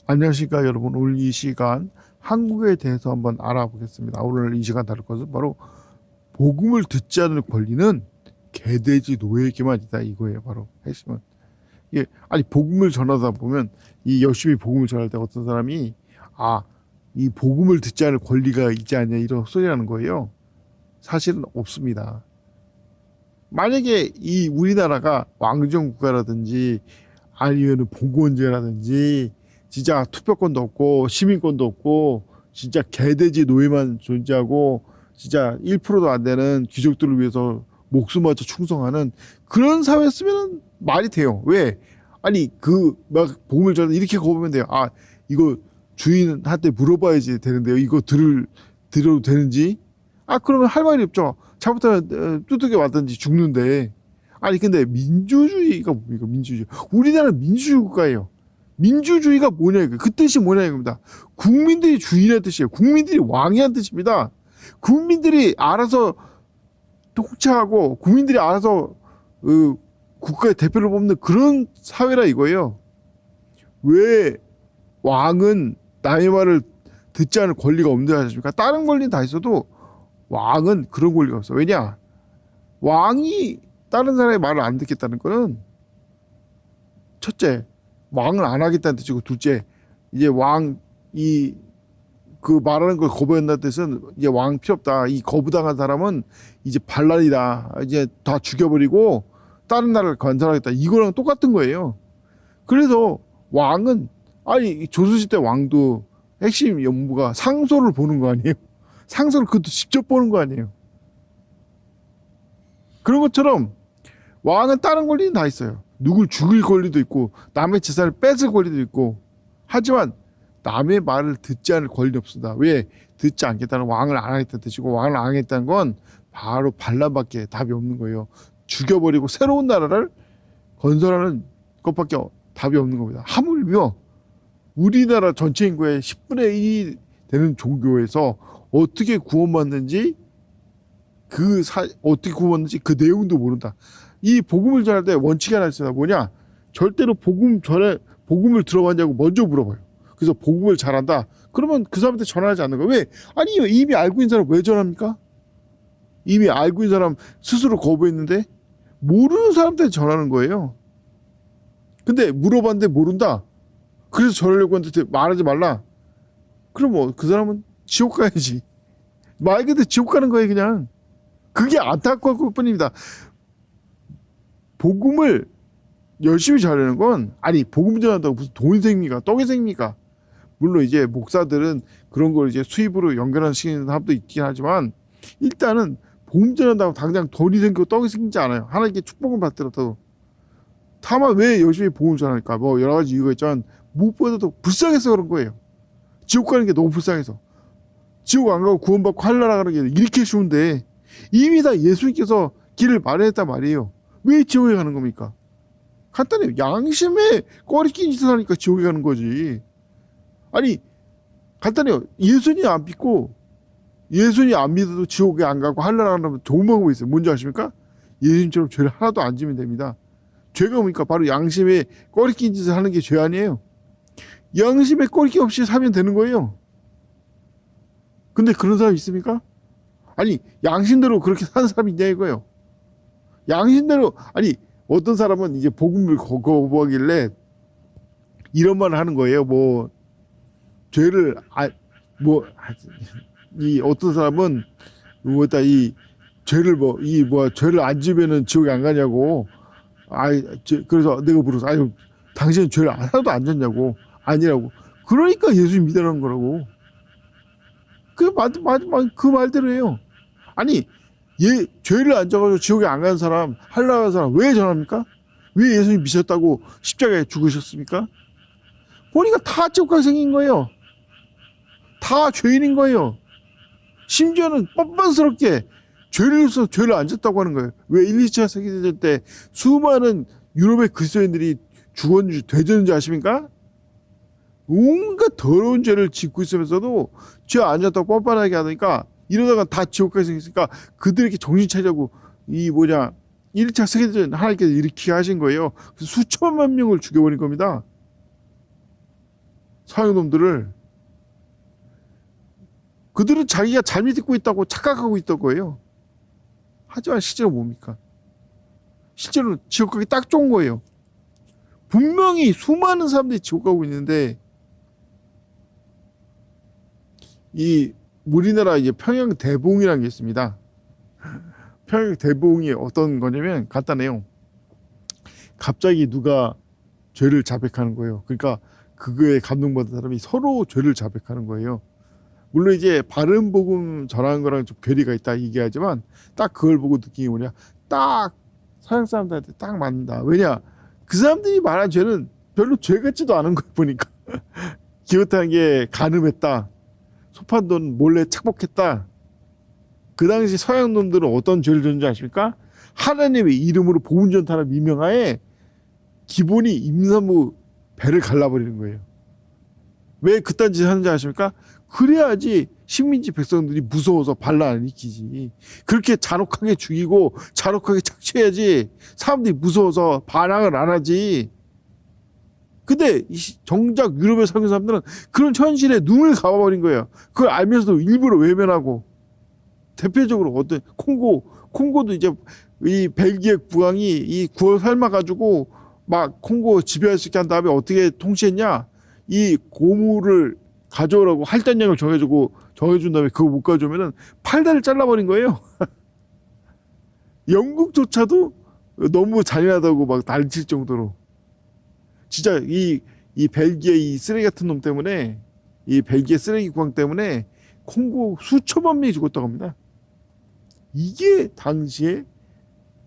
안녕하십니까 여러분. 오늘 이 시간 한국에 대해서 한번 알아보겠습니다. 오늘 이 시간 다룰 것은 바로 복음을 듣지 않을 권리는 개돼지 노예에게만 있다, 이거예요. 바로 핵심은. 예, 아니 복음을 전하다 보면 이 열심히 복음을 전할 때 어떤 사람이 이 복음을 듣지 않을 권리가 있지 않냐 이런 소리라는 거예요. 사실은 없습니다. 만약에 이 우리나라가 왕정 국가라든지 아니면 봉건제라든지 진짜 투표권도 없고 시민권도 없고 진짜 개돼지 노예만 존재하고 진짜 1%도 안 되는 귀족들을 위해서 목숨마저 충성하는 그런 사회였으면 말이 돼요. 왜? 아니 그 막 복음을 전해 이렇게 거부면 돼요. 이거 주인한테 물어봐야지 되는데요. 이거 들어도 되는지? 그러면 할 말이 없죠. 잘못하면 뚜둑에 왔든지 죽는데. 아니 근데 민주주의가 뭡니까? 민주주의. 우리나라는 민주주의 국가예요. 민주주의가 뭐냐 이거. 그 뜻이 뭐냐 이겁니다. 국민들이 주인의 뜻이에요. 국민들이 왕이란 뜻입니다. 국민들이 알아서 통치하고 국민들이 알아서 국가의 대표를 뽑는 그런 사회라 이거예요. 왜 왕은 남의 말을 듣지 않을 권리가 없는지 아십니까? 다른 권리는 다 있어도 왕은 그런 권리가 없어. 왜냐? 왕이 다른 사람의 말을 안 듣겠다는 거는 첫째, 왕을 안 하겠다는 뜻이고, 둘째, 이제 그 말하는 걸 거부한다는 뜻은 이제 왕 필요 없다. 이 거부당한 사람은 이제 반란이다. 이제 다 죽여버리고 다른 나라를 건설하겠다. 이거랑 똑같은 거예요. 그래서 왕은 조선시대 왕도 핵심 업무가 상소를 보는 거 아니에요? 상소를 그것도 직접 보는 거 아니에요? 그런 것처럼 왕은 다른 권리는 다 있어요. 누굴 죽일 권리도 있고 남의 재산을 뺏을 권리도 있고 하지만 남의 말을 듣지 않을 권리는 없습니다. 왜? 듣지 않겠다는 왕을 안 하겠다는 뜻이고 왕을 안 하겠다는 건 바로 반란밖에 답이 없는 거예요. 죽여버리고 새로운 나라를 건설하는 것밖에 답이 없는 겁니다. 하물며 우리나라 전체 인구의 10분의 1이 되는 종교에서 어떻게 구원받는지 어떻게 구원받는지 그 내용도 모른다. 이 복음을 전할 때 원칙이 하나 있습니다. 뭐냐? 절대로 복음을 들어봤냐고 먼저 물어봐요. 그래서 복음을 잘한다. 그러면 그 사람한테 전하지 않는 거예요. 왜? 이미 알고 있는 사람 왜 전합니까? 이미 알고 있는 사람 스스로 거부했는데 모르는 사람한테 전하는 거예요. 근데 물어봤는데 모른다. 그래서 전하려고 했는데 말하지 말라. 그럼 그 사람은 지옥 가야지. 말 그대로 지옥 가는 거예요, 그냥. 그게 안타까울 뿐입니다. 복음을 열심히 전하는 건 복음 전한다고 무슨 돈이 생깁니까? 떡이 생깁니까? 물론 이제 목사들은 그런 걸 이제 수입으로 연결하시는 사람도 있긴 하지만 일단은 복음 전한다고 당장 돈이 생기고 떡이 생기지 않아요. 하나님께 축복을 받더라도. 다만 왜 열심히 복음을 전할까? 여러 가지 이유가 있지만 무엇보다도 불쌍해서 그런 거예요. 지옥 가는 게 너무 불쌍해서. 지옥 안 가고 구원받고 하늘나라 가는 게 이렇게 쉬운데 이미 다 예수님께서 길을 마련했단 말이에요. 왜 지옥에 가는 겁니까? 간단해요. 양심에 꺼리 낀 짓을 하니까 지옥에 가는 거지. 간단해요. 예수님 안 믿고 예수님 안 믿어도 지옥에 안 가고 하늘나라 가면 좋은 방법이 있어요. 뭔지 아십니까? 예수님처럼 죄를 하나도 안 지면 됩니다. 죄가 뭡니까? 바로 양심에 꺼리 낀 짓을 하는 게 죄 아니에요. 양심에 꺼리낌 없이 살면 되는 거예요. 근데 그런 사람 있습니까? 양심대로 그렇게 사는 사람이 있냐 이거예요. 양심대로 어떤 사람은 이제 복음을 거부하길래 이런 말을 하는 거예요. 죄를 이 어떤 사람은 죄를 죄를 안 지면은 지옥에 안 가냐고. 그래서 내가 물어서 당신은 죄를 하나도 안 졌냐고. 아니라고. 그러니까 예수님 믿으라는 거라고. 그 말대로예요. 죄를 안 져가지고 지옥에 안 가는 사람, 하늘나라 가는 사람 왜 전합니까? 왜 예수님 미셨다고 십자가에 죽으셨습니까? 보니까 다 지옥 가게 생긴 거예요. 다 죄인인 거예요. 심지어는 뻔뻔스럽게 죄를 안 졌다고 하는 거예요. 왜 1, 2차 세계대전 때 수많은 유럽의 그리스도인들이 되졌는지 아십니까? 온갖 더러운 죄를 짓고 있으면서도 죄 안 졌다고 뻔뻔하게 하니까 이러다가 다 지옥 가게 생겼으니까 그들에게 정신 차리라고 1차 세계대전 하나님께서 일으키게 하신 거예요. 그래서 수천만 명을 죽여버린 겁니다. 서양놈들을 그들은 자기가 잘 믿고 있다고 착각하고 있던 거예요. 하지만 실제로 뭡니까? 실제로 지옥 가기 딱 좋은 거예요. 분명히 수많은 사람들이 지옥 가고 있는데 이 우리나라 이제 평양 대봉이라는 게 있습니다. 평양 대봉이 어떤 거냐면 간단해요. 갑자기 누가 죄를 자백하는 거예요. 그러니까 그거에 감동받은 사람이 서로 죄를 자백하는 거예요. 물론 이제 바른 복음 전하는 거랑 좀 괴리가 있다 얘기하지만 딱 그걸 보고 느낀 게 뭐냐, 딱 서양 사람들한테 딱 맞는다. 왜냐, 그 사람들이 말한 죄는 별로 죄 같지도 않은 거 보니까. 기껏한 게 간음했다, 소판돈 몰래 착복했다. 그 당시 서양 놈들은 어떤 죄를 졌는지 아십니까? 하나님의 이름으로 복음 전하는 미명하에 기본이 임산부 배를 갈라버리는 거예요. 왜 그딴 짓을 하는지 아십니까? 그래야지 식민지 백성들이 무서워서 반란 안 일으키지. 그렇게 잔혹하게 죽이고 잔혹하게 착취해야지 사람들이 무서워서 반항을 안 하지. 근데 정작 유럽에 사는 사람들은 그런 현실에 눈을 감아버린 거예요. 그걸 알면서도 일부러 외면하고. 대표적으로 어떤 콩고도 이제 이 벨기에 국왕이 이 구월 삶아가지고 막 콩고 지배할 수 있게 한 다음에 어떻게 통치했냐? 이 고무를 가져오라고 할당량을 정해준 다음에 그거 못 가져오면은 팔다리를 잘라버린 거예요. 영국조차도 너무 잔인하다고 막 난칠 정도로. 진짜 이 벨기에 이 쓰레기 같은 놈 때문에, 이 벨기에 쓰레기 국왕 때문에 콩고 수천만 명이 죽었다고 합니다. 이게 당시에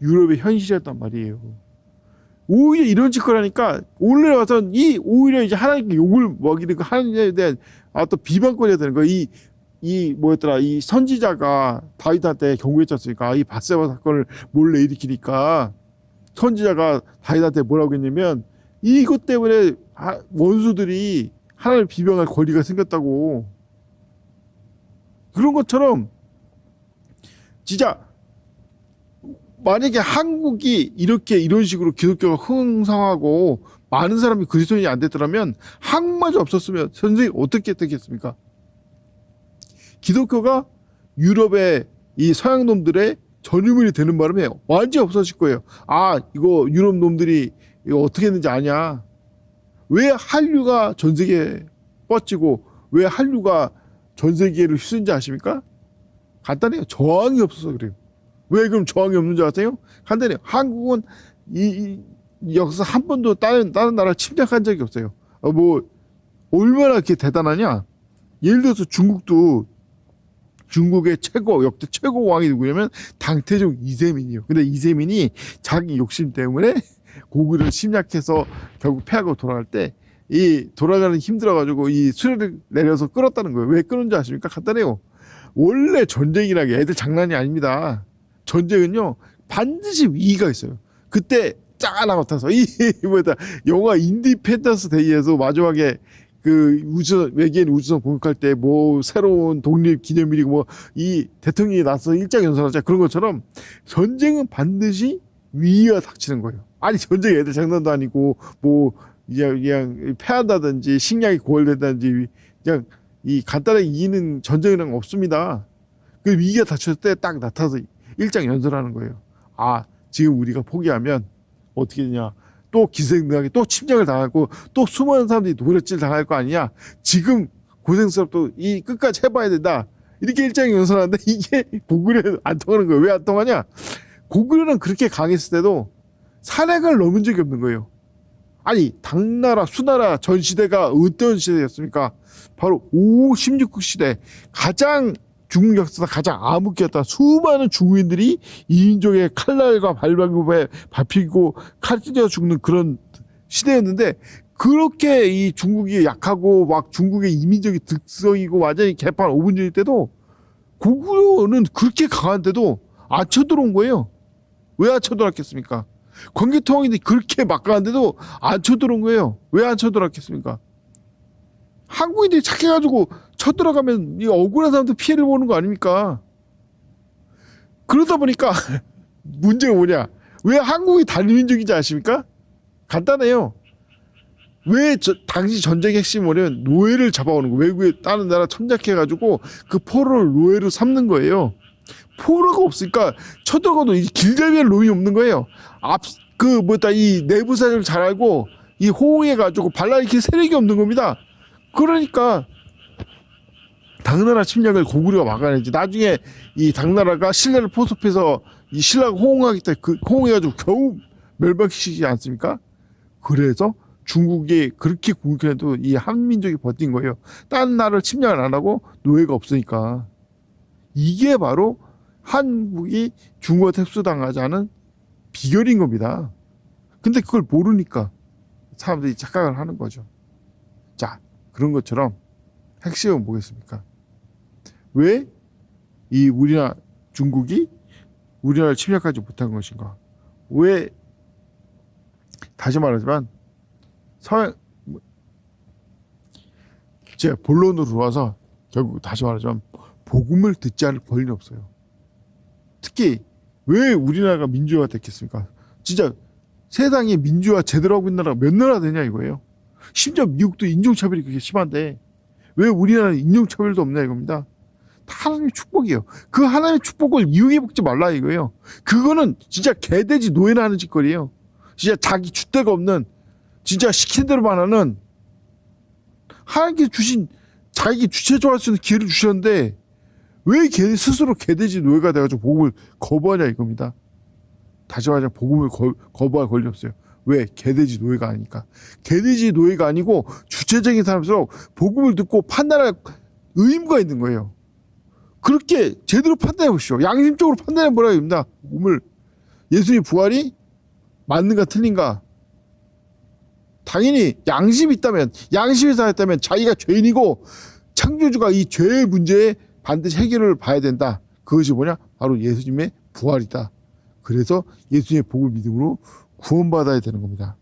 유럽의 현실이었단 말이에요. 오히려 이런 짓을 하니까 올라와서 오히려 이제 하나님께 욕을 먹이는 거, 하나님에 대한 어떤 비방거리가 되는 거. 이 선지자가 다윗한테 경고했지 않습니까? 이 밧세바 사건을 몰래 일으키니까 선지자가 다윗한테 뭐라고 했냐면, 이것 때문에 원수들이 하나님을 비방할 권리가 생겼다고. 그런 것처럼 진짜 만약에 한국이 이런 식으로 기독교가 흥성하고 많은 사람이 그리스도인이 안 됐더라면, 한국마저 없었으면 선생님 어떻게 됐겠습니까? 기독교가 유럽의 이 서양 놈들의 전유물이 되는 바람에 완전히 없어질 거예요. 아, 이거 유럽 놈들이 이거 어떻게 했는지 아냐? 왜 한류가 전 세계에 뻗치고 왜 한류가 전 세계를 휩쓴지 아십니까? 간단해요. 저항이 없어서 그래요. 왜 그럼 저항이 없는 줄 아세요? 간단해요. 한국은 이 역사 한 번도 다른 나라 침략한 적이 없어요. 얼마나 이렇게 대단하냐? 예를 들어서 중국의 역대 최고 왕이 누구냐면 당태종 이세민이요. 근데 이세민이 자기 욕심 때문에 고구려를 침략해서 결국 패하고 돌아갈 때 돌아가는 힘들어가지고 이 수레를 내려서 끌었다는 거예요. 왜 끌었는지 아십니까? 간단해요. 원래 전쟁이라는 게 애들 장난이 아닙니다. 전쟁은요 반드시 위기가 있어요. 그때 짜나 같아서 영화 인디펜던스 데이에서 마지막에 그 외계인 우주선 공격할 때 새로운 독립 기념일이고 이 대통령이 나서 일장 연설하자, 그런 것처럼 전쟁은 반드시 위기가 닥치는 거예요. 아니 전쟁 애들 장난도 아니고 그냥 패한다든지 식량이 고갈된다든지 그냥 이 간단하게 이기는 전쟁이란 거 없습니다. 그 위기가 닥쳤을 때 딱 나타나서 일장 연설하는 거예요. 아, 지금 우리가 포기하면 어떻게 되냐? 또 기생등하게 또 침략을 당하고 또 수많은 사람들이 노략질 당할 거 아니냐? 지금 고생스럽도 이 끝까지 해봐야 된다. 이렇게 일장 연설하는데 이게 고구려는 안 통하는 거예요. 왜 안 통하냐? 고구려는 그렇게 강했을 때도 산악을 넘은 적이 없는 거예요. 아니 당나라, 수나라 전 시대가 어떤 시대였습니까? 바로 16국 시대, 가장 중국 역사상 가장 암흑기였다. 수많은 중국인들이 이민족의 칼날과 발방구에 밟히고 칼 찢어 죽는 그런 시대였는데, 그렇게 이 중국이 약하고 막 중국의 이민족이 득성이고 완전히 개판 5분 전일 때도 고구려는 그렇게 강한데도 안 쳐들어온 거예요. 왜 안 쳐들어왔겠습니까? 광개토왕인데 그렇게 막강한데도 안 쳐들어온 거예요. 왜 안 쳐들어왔겠습니까? 한국인들이 착해가지고 쳐들어가면 이 억울한 사람들 피해를 보는 거 아닙니까? 그러다 보니까 문제가 뭐냐? 왜 한국이 단민족인지 아십니까? 간단해요. 왜 당시 전쟁의 핵심이 뭐냐면 노예를 잡아오는 거. 외국에 다른 나라 침략해가지고 그 포로를 노예로 삼는 거예요. 포로가 없으니까 쳐들어가도 이 길잡이할 놈이 없는 거예요. 이 내부 사정을 잘 알고 이 호응해가지고 발라일으킬 세력이 없는 겁니다. 그러니까 당나라 침략을 고구려가 막아내지. 나중에 이 당나라가 신라를 포섭해서 이 신라가 호응하겠다. 호응해가지고 겨우 멸망시키지 않습니까? 그래서 중국이 그렇게 공격해도 이 한민족이 버틴 거예요. 딴 나라를 침략을 안 하고 노예가 없으니까. 이게 바로 한국이 중국한테 흡수당하지 않은 비결인 겁니다. 근데 그걸 모르니까 사람들이 착각을 하는 거죠. 자, 그런 것처럼 핵심은 뭐겠습니까? 왜 이 우리나라 중국이 우리나라를 침략하지 못한 것인가? 왜 다시 말하지만 제 본론으로 들어와서 결국 다시 말하자면 복음을 듣지 않을 권리는 없어요. 특히 왜 우리나라가 민주화가 됐겠습니까? 진짜 세상에 민주화 제대로 하고 있는 나라가 몇 나라 되냐 이거예요. 심지어 미국도 인종차별이 그렇게 심한데 왜 우리나라는 인종차별도 없냐 이겁니다. 다 하나님의 축복이에요. 그 하나님의 축복을 이용해 먹지 말라 이거예요. 그거는 진짜 개돼지 노예나 하는 짓거리예요. 진짜 자기 줏대가 없는 진짜 시킨 대로만 하는 하나님께서 주신 자기 주체적으로 할 수 있는 기회를 주셨는데 왜 스스로 개돼지 노예가 돼가지고 복음을 거부하냐 이겁니다. 다시 말하자면 복음을 거부할 권리 없어요. 왜? 개돼지 노예가 아니니까. 개돼지 노예가 아니고 주체적인 사람일수록 복음을 듣고 판단할 의무가 있는 거예요. 그렇게 제대로 판단해 보시오. 양심적으로 판단해 보라고 합니다. 복음을 예수님 부활이 맞는가 틀린가. 당연히 양심이 있다면, 양심이 살았다면 자기가 죄인이고 창조주가 이 죄의 문제에 반드시 해결을 봐야 된다. 그것이 뭐냐? 바로 예수님의 부활이다. 그래서 예수님의 복음을 믿음으로 구원받아야 되는 겁니다.